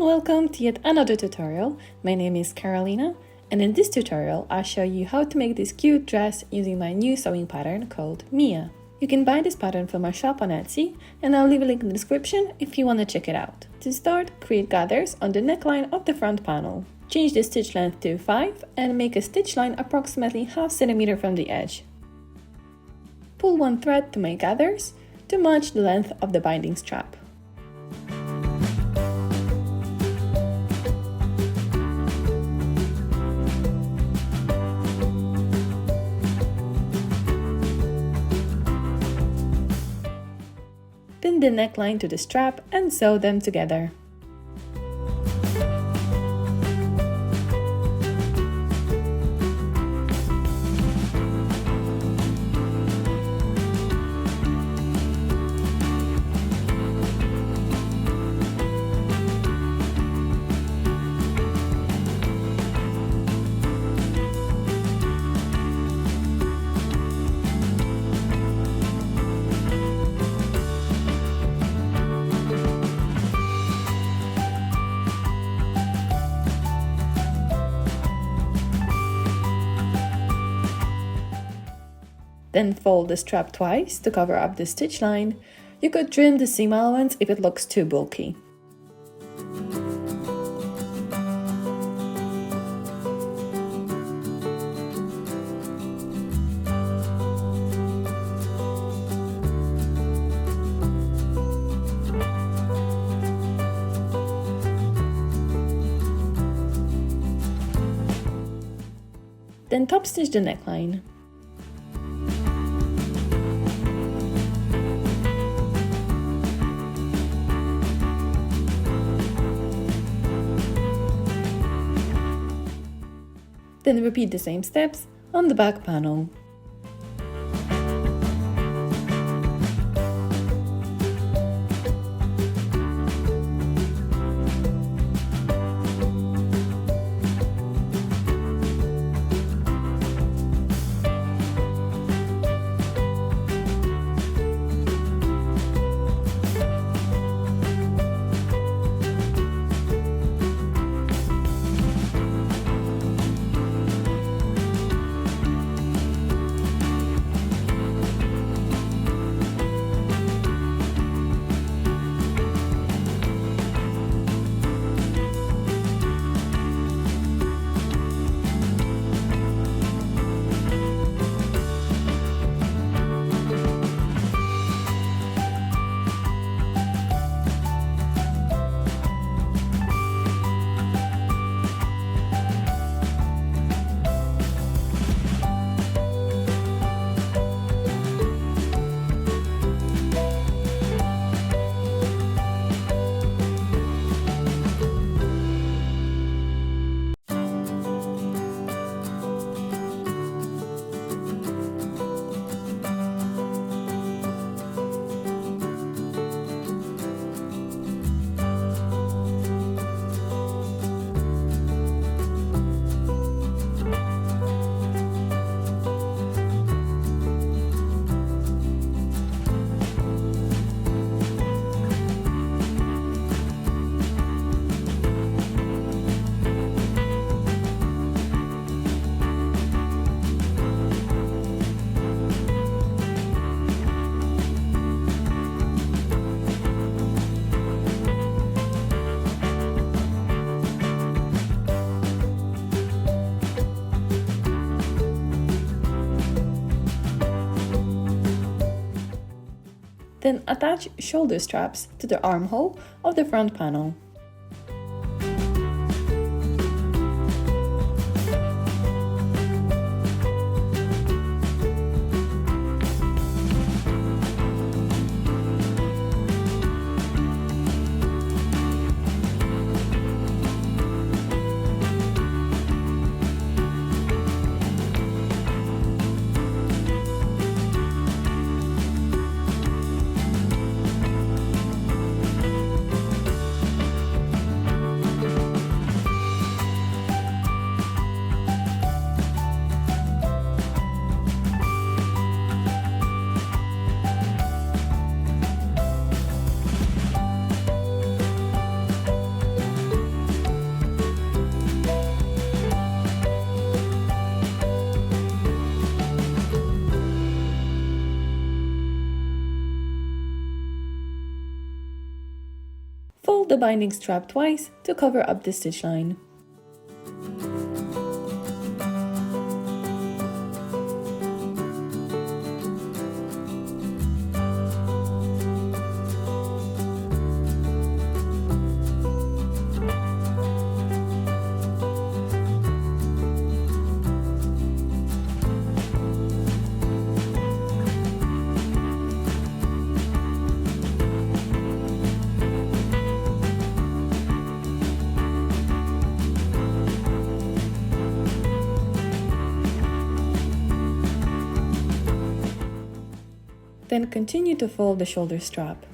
welcome to yet another tutorial. My name is Carolina, and in this tutorial I'll show you how to make this cute dress using my new sewing pattern called Mia. You can buy this pattern from my shop on Etsy, and I'll leave a link in the description if you want to check it out. To start, create gathers on the neckline of the front panel. Change the stitch length to 5 and make a stitch line approximately half centimeter from the edge. Pull one thread to make gathers to match the length of the binding strap. Pin the neckline to the strap and sew them together. Then fold the strap twice to cover up the stitch line. You could trim the seam allowance if it looks too bulky. Then top stitch the neckline. Then repeat the same steps on the back panel. Then attach shoulder straps to the armhole of the front panel. the binding strap twice to cover up the stitch line. Then continue to fold the shoulder strap.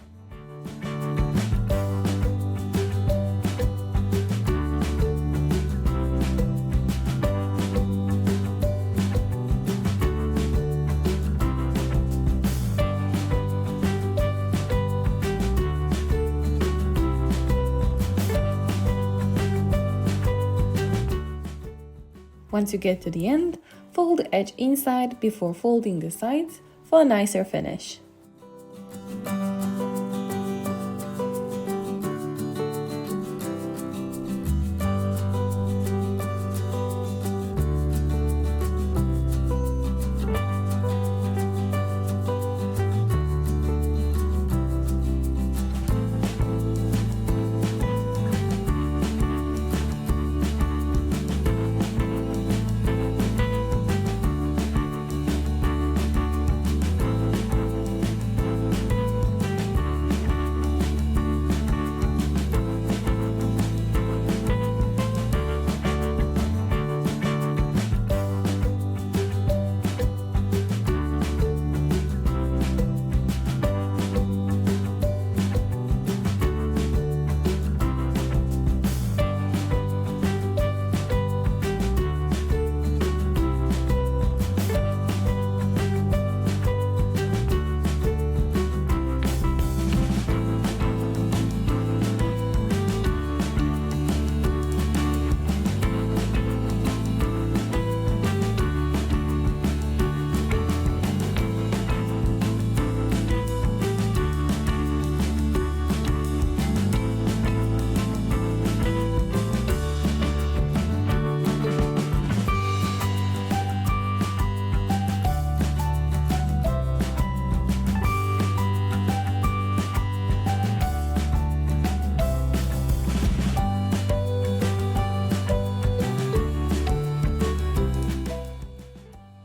Once you get to the end, fold the edge inside before folding the sides for a nicer finish.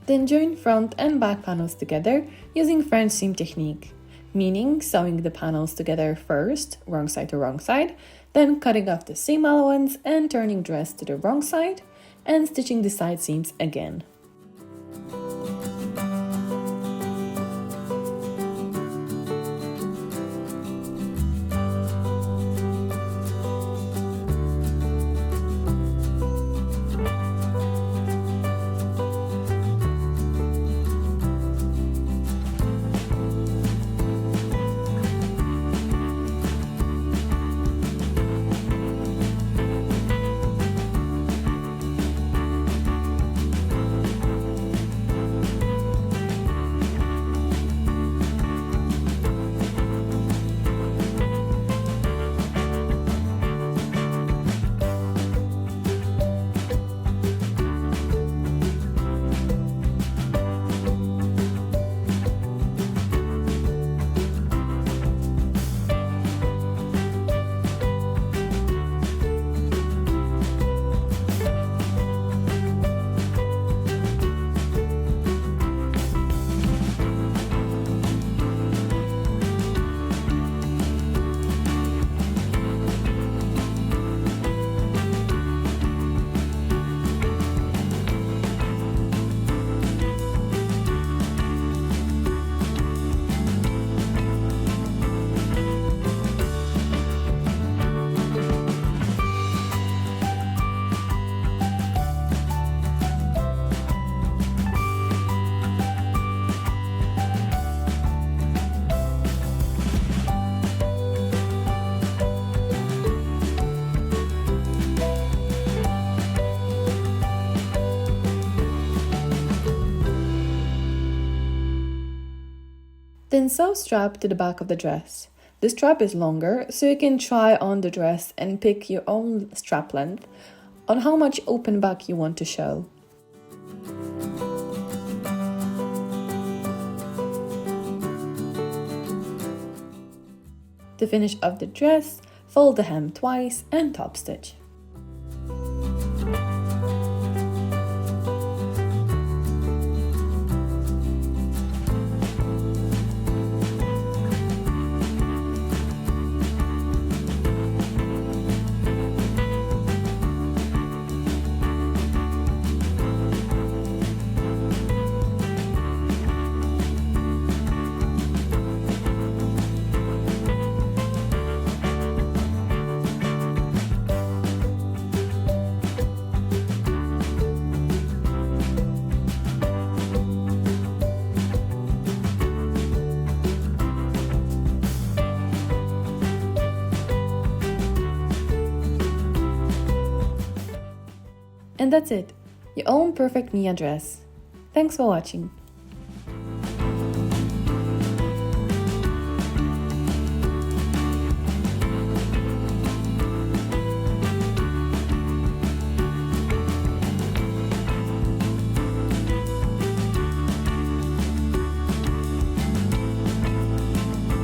Then join front and back panels together using French seam technique, meaning sewing the panels together first, wrong side to wrong side, then cutting off the seam allowance and turning dress to the wrong side, and stitching the side seams again. Then sew strap to the back of the dress. The strap is longer, so you can try on the dress and pick your own strap length on how much open back you want to show. To finish off the dress, fold the hem twice and top stitch. And that's it, your own perfect Mia dress. Thanks for watching.